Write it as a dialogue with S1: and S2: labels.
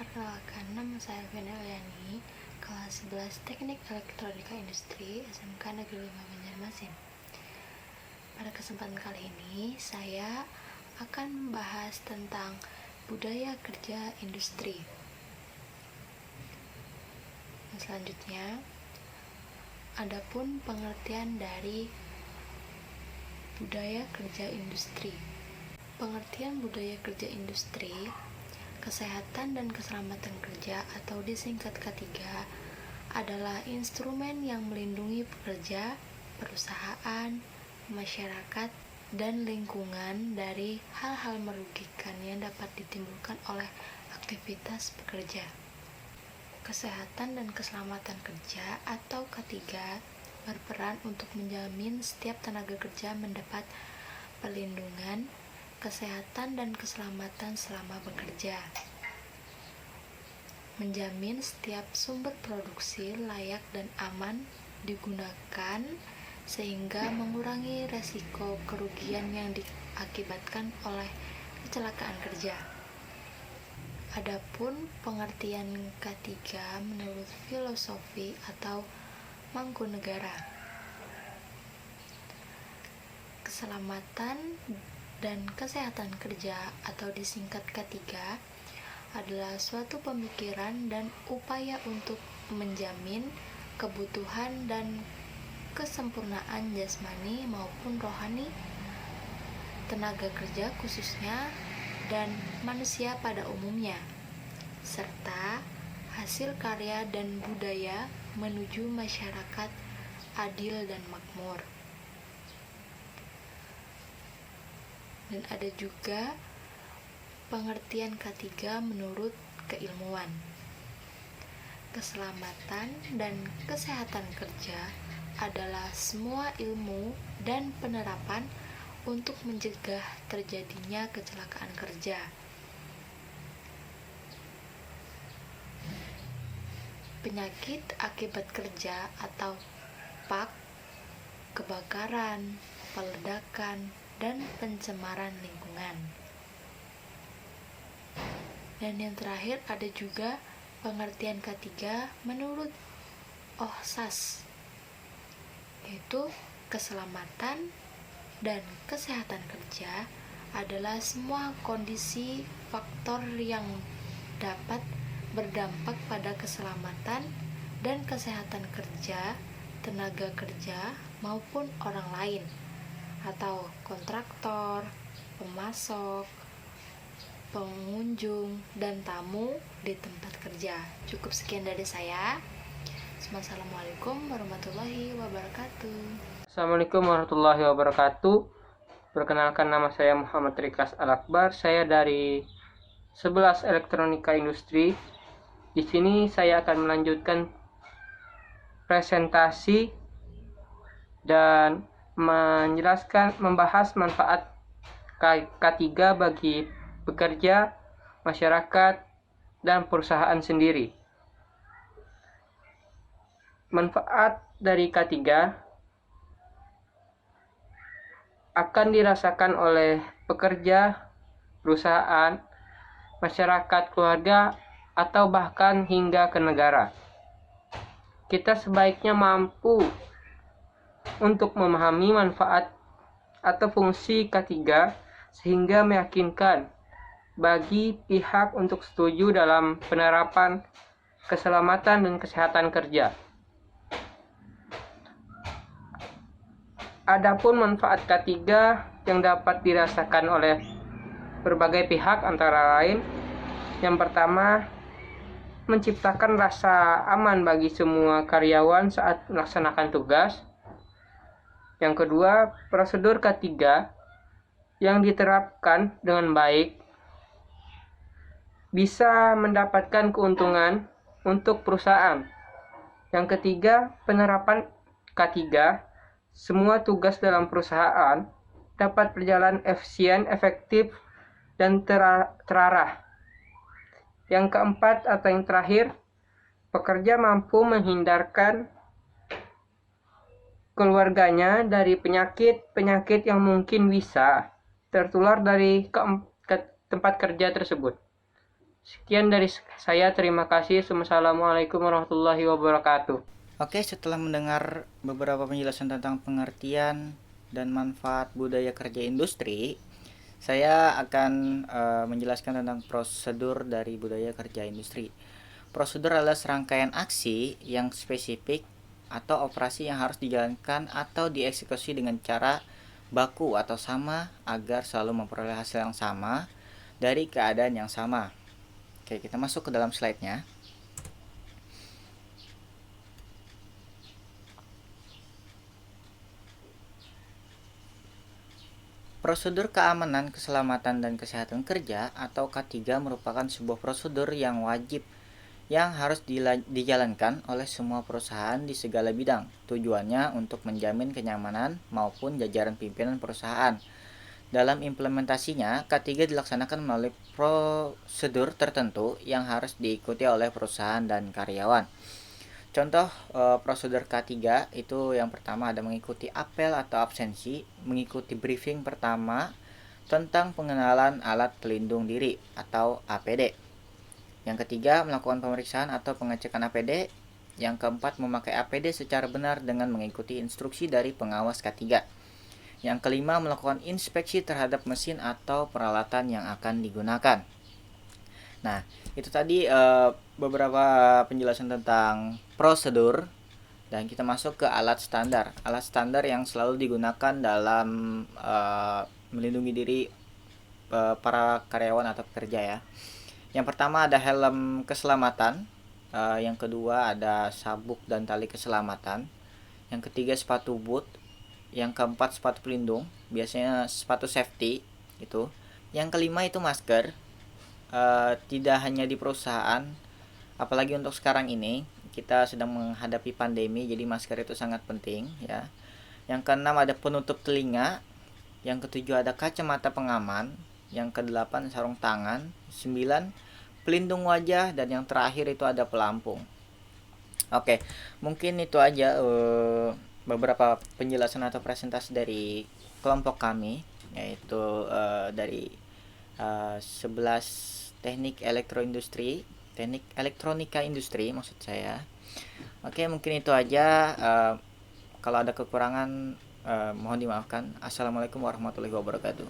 S1: Perkenalkan, nama saya Vena Eliani, kelas 11 Teknik Elektronika Industri SMK Negeri 5 Banjarmasin. Pada kesempatan kali ini, saya akan membahas tentang budaya kerja industri. Selanjutnya, adapun pengertian dari budaya kerja industri. Pengertian budaya kerja industri, kesehatan dan keselamatan kerja atau disingkat K3 adalah instrumen yang melindungi pekerja, perusahaan, masyarakat, dan lingkungan dari hal-hal merugikan yang dapat ditimbulkan oleh aktivitas pekerja. Kesehatan dan keselamatan kerja atau K3 berperan untuk menjamin setiap tenaga kerja mendapat perlindungan, kesehatan dan keselamatan selama bekerja, menjamin setiap sumber produksi layak dan aman digunakan sehingga mengurangi resiko kerugian yang diakibatkan oleh kecelakaan kerja. Adapun pengertian K3 menurut filosofi atau Mangkunegara, keselamatan dan kesehatan kerja atau disingkat K3 adalah suatu pemikiran dan upaya untuk menjamin kebutuhan dan kesempurnaan jasmani maupun rohani tenaga kerja khususnya dan manusia pada umumnya, serta hasil karya dan budaya menuju masyarakat adil dan makmur. Dan ada juga pengertian K3 menurut keilmuan. Keselamatan dan kesehatan kerja adalah semua ilmu dan penerapan untuk mencegah terjadinya kecelakaan kerja. Penyakit akibat kerja atau PAK, kebakaran, peledakan, dan pencemaran lingkungan. Dan yang terakhir ada juga pengertian K3 menurut OHSAS, yaitu keselamatan dan kesehatan kerja adalah semua kondisi faktor yang dapat berdampak pada keselamatan dan kesehatan kerja, tenaga kerja maupun orang lain, atau kontraktor, pemasok, pengunjung, dan tamu di tempat kerja. Cukup sekian dari saya. Assalamualaikum warahmatullahi wabarakatuh.
S2: Assalamualaikum warahmatullahi wabarakatuh. Perkenalkan, nama saya Muhammad Rikas Al-Akbar. Saya dari 11 Elektronika Industri. Di sini saya akan melanjutkan presentasi dan membahas manfaat K3 bagi pekerja, masyarakat, dan perusahaan sendiri. Manfaat dari K3 akan dirasakan oleh pekerja, perusahaan, masyarakat, keluarga, atau bahkan hingga ke negara. Kita sebaiknya mampu untuk memahami manfaat atau fungsi K3 sehingga meyakinkan bagi pihak untuk setuju dalam penerapan keselamatan dan kesehatan kerja. Adapun manfaat K3 yang dapat dirasakan oleh berbagai pihak antara lain, yang pertama, menciptakan rasa aman bagi semua karyawan saat melaksanakan tugas. Yang kedua, prosedur K3 yang diterapkan dengan baik bisa mendapatkan keuntungan untuk perusahaan. Yang ketiga, penerapan K3, semua tugas dalam perusahaan dapat berjalan efisien, efektif, dan terarah. Yang keempat atau yang terakhir, pekerja mampu menghindarkan keluarganya dari penyakit-penyakit yang mungkin bisa tertular dari ke tempat kerja tersebut. Sekian dari saya, terima kasih. Wassalamualaikum warahmatullahi wabarakatuh.
S3: Oke, setelah mendengar beberapa penjelasan tentang pengertian dan manfaat budaya kerja industri, saya akan menjelaskan tentang prosedur dari budaya kerja industri. Prosedur adalah serangkaian aksi yang spesifik atau operasi yang harus dijalankan atau dieksekusi dengan cara baku atau sama agar selalu memperoleh hasil yang sama dari keadaan yang sama. Oke, kita masuk ke dalam slide-nya. Prosedur keamanan, keselamatan, dan kesehatan kerja atau K3 merupakan sebuah prosedur yang wajib yang harus dijalankan oleh semua perusahaan di segala bidang. Tujuannya untuk menjamin kenyamanan maupun jajaran pimpinan perusahaan. Dalam implementasinya, K3 dilaksanakan melalui prosedur tertentu yang harus diikuti oleh perusahaan dan karyawan. Contoh prosedur K3 itu yang pertama ada mengikuti apel atau absensi, mengikuti briefing pertama tentang pengenalan alat pelindung diri atau APD. Yang ketiga, melakukan pemeriksaan atau pengecekan APD. Yang keempat, memakai APD secara benar dengan mengikuti instruksi dari pengawas K3. Yang kelima, melakukan inspeksi terhadap mesin atau peralatan yang akan digunakan. Nah, itu tadi beberapa penjelasan tentang prosedur, dan kita masuk ke alat standar. Alat standar yang selalu digunakan dalam melindungi diri para karyawan atau pekerja ya. Yang pertama ada helm keselamatan, yang kedua ada sabuk dan tali keselamatan, yang ketiga sepatu boot, yang keempat sepatu pelindung, biasanya sepatu safety itu. Yang kelima itu masker. Tidak hanya di perusahaan, apalagi untuk sekarang ini kita sedang menghadapi pandemi, jadi masker itu sangat penting ya. Yang keenam ada penutup telinga, yang ketujuh ada kacamata pengaman, yang kedelapan sarung tangan, 9 pelindung wajah, dan yang terakhir itu ada pelampung. Oke, mungkin itu aja beberapa penjelasan atau presentasi dari kelompok kami, yaitu dari 11 teknik elektronika industri maksud saya. Oke, mungkin itu aja. Kalau ada kekurangan mohon dimaafkan. Assalamualaikum warahmatullahi wabarakatuh.